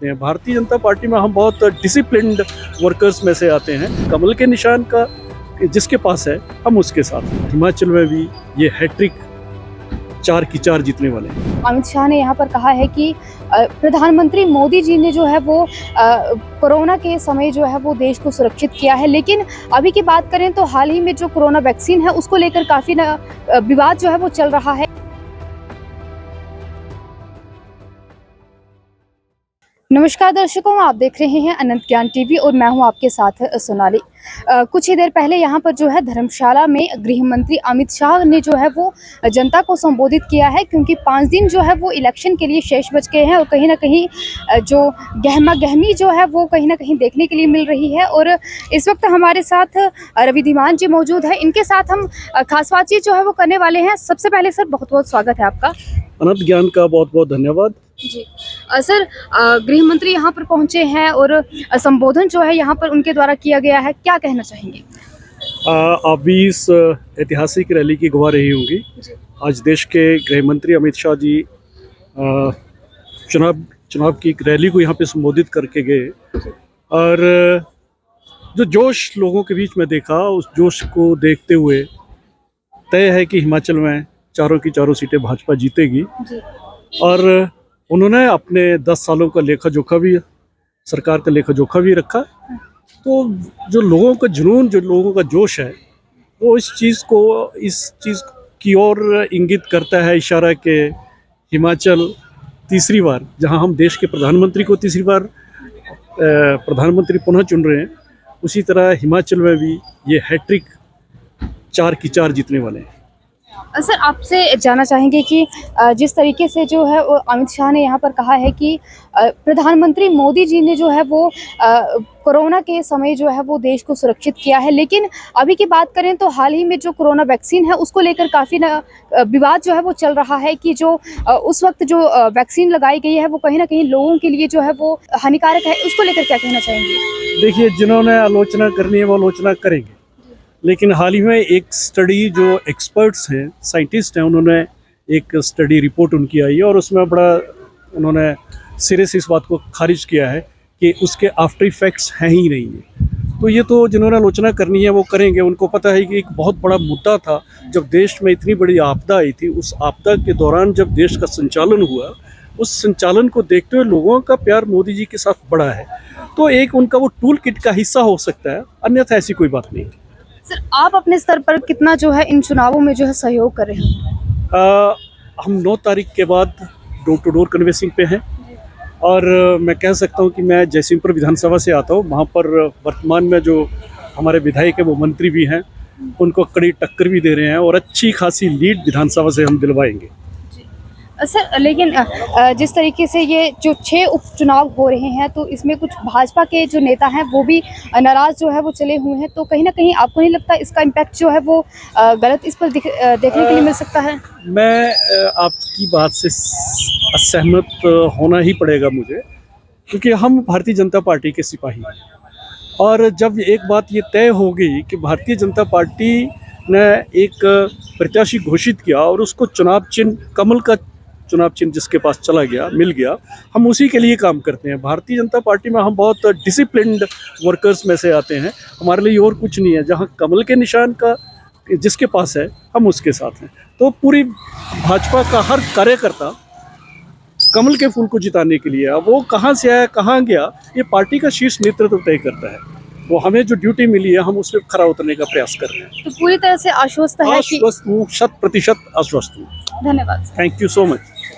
Bharatiya Janata party में हम बहुत डिसिप्लिन्ड वर्कर्स में से आते हैं। कमल के निशान का जिसके पास है हम उसके साथ हैं। हिमाचल में भी ये हैट्रिक 4 की 4 जीतने वाले हैं। अमित शाह ने यहाँ पर कहा है कि प्रधानमंत्री मोदी जी ने जो है वो कोरोना के समय जो है वो देश को सुरक्षित किया है, लेकिन अभी की बात करें तो हाल ही में जो कोरोना वैक्सीन है उसको लेकर काफ़ी विवाद जो है वो चल रहा है। नमस्कार दर्शकों, आप देख रहे हैं अनंत ज्ञान टीवी और मैं हूं आपके साथ सोनाली। कुछ ही देर पहले यहां पर जो है धर्मशाला में गृह मंत्री अमित शाह ने जो है वो जनता को संबोधित किया है, क्योंकि 5 दिन जो है वो इलेक्शन के लिए शेष बच गए हैं और कहीं ना कहीं जो गहमा गहमी जो है वो कहीं ना कहीं देखने के लिए मिल रही है। और इस वक्त हमारे साथ रवि धीमान जी मौजूद है, इनके साथ हम खास बातचीत जो है वो करने वाले हैं। सबसे पहले सर बहुत बहुत स्वागत है आपका। अनंत ज्ञान का बहुत बहुत धन्यवाद जी सर, गृह मंत्री यहाँ पर पहुँचे हैं और संबोधन जो है यहाँ पर उनके द्वारा किया गया है, क्या कहना चाहेंगे? आप भी इस ऐतिहासिक रैली की गवाह रही होंगी। आज देश के गृह मंत्री अमित शाह जी चुनाव की एक रैली को यहाँ पे संबोधित करके गए और जो जोश लोगों के बीच में देखा, उस जोश को देखते हुए तय है कि हिमाचल में चारों की चारों सीटें भाजपा जीतेगी। और उन्होंने अपने 10 सालों का लेखा जोखा भी, सरकार का लेखा जोखा भी रखा। तो जो लोगों का जुनून, जो लोगों का जोश है, वो इस चीज़ की ओर इंगित करता है, इशारा के हिमाचल तीसरी बार, जहां हम देश के प्रधानमंत्री को तीसरी बार प्रधानमंत्री पुनः चुन रहे हैं, उसी तरह हिमाचल में भी ये हैट्रिक 4 की 4 जीतने वाले हैं। सर आपसे जानना चाहेंगे कि जिस तरीके से जो है वो अमित शाह ने यहाँ पर कहा है कि प्रधानमंत्री मोदी जी ने जो है वो कोरोना के समय जो है वो देश को सुरक्षित किया है, लेकिन अभी की बात करें तो हाल ही में जो कोरोना वैक्सीन है उसको लेकर काफ़ी विवाद जो है वो चल रहा है कि जो उस वक्त जो वैक्सीन लगाई गई है वो कहीं ना कहीं लोगों के लिए जो है वो हानिकारक है, उसको लेकर क्या कहना चाहेंगे? देखिए, जिन्होंने आलोचना करनी है वो आलोचना करेंगे, लेकिन हाल ही में एक स्टडी, जो एक्सपर्ट्स हैं, साइंटिस्ट हैं, उन्होंने एक स्टडी रिपोर्ट उनकी आई है और उसमें बड़ा उन्होंने सिरे से इस बात को खारिज किया है कि उसके आफ्टर इफेक्ट्स हैं ही नहीं है। तो ये तो जिन्होंने आलोचना करनी है वो करेंगे। उनको पता है कि एक बहुत बड़ा मुद्दा था, जब देश में इतनी बड़ी आपदा आई थी, उस आपदा के दौरान जब देश का संचालन हुआ, उस संचालन को देखते हुए लोगों का प्यार मोदी जी के साथ बढ़ा है। तो एक उनका वो टूल किट का हिस्सा हो सकता है, अन्यथा ऐसी कोई बात नहीं। सर आप अपने स्तर पर कितना जो है इन चुनावों में जो है सहयोग कर रहे हैं? हम 9 तारीख के बाद डोर टू डोर कन्वेंसिंग पे हैं और मैं कह सकता हूं कि मैं जयसिंहपुर विधानसभा से आता हूं। वहां पर वर्तमान में जो हमारे विधायक है वो मंत्री भी हैं, उनको कड़ी टक्कर भी दे रहे हैं और अच्छी खासी लीड विधानसभा से हम दिलवाएंगे। सर लेकिन जिस तरीके से ये जो 6 उपचुनाव हो रहे हैं तो इसमें कुछ भाजपा के जो नेता हैं वो भी नाराज जो है वो चले हुए हैं, तो कहीं ना कहीं आपको नहीं लगता इसका इम्पैक्ट जो है वो गलत इस पर देखने के लिए मिल सकता है? मैं आपकी बात से असहमत होना ही पड़ेगा मुझे, क्योंकि हम भारतीय जनता पार्टी के सिपाही हैं और जब एक बात ये तय हो गई कि भारतीय जनता पार्टी ने एक प्रत्याशी घोषित किया और उसको चुनाव चिन्ह, कमल का चुनाव चिन्ह जिसके पास चला गया, मिल गया, हम उसी के लिए काम करते हैं। भारतीय जनता पार्टी में हम बहुत डिसिप्लिन्ड वर्कर्स में से आते हैं। हमारे लिए और कुछ नहीं है। जहां कमल के निशान का जिसके पास है हम उसके साथ हैं। तो पूरी भाजपा का हर कार्यकर्ता कमल के फूल को जिताने के लिए, वो कहाँ से आया, कहाँ गया, ये पार्टी का शीर्ष नेतृत्व तय करता है। वो हमें जो ड्यूटी मिली है हम उसमें खरा उतरने का प्रयास कर रहे हैं। तो पूरी तरह से आश्वस्त है? आश्वस्त हूँ, 100% आश्वस्त हूँ। धन्यवाद। Thank you so much.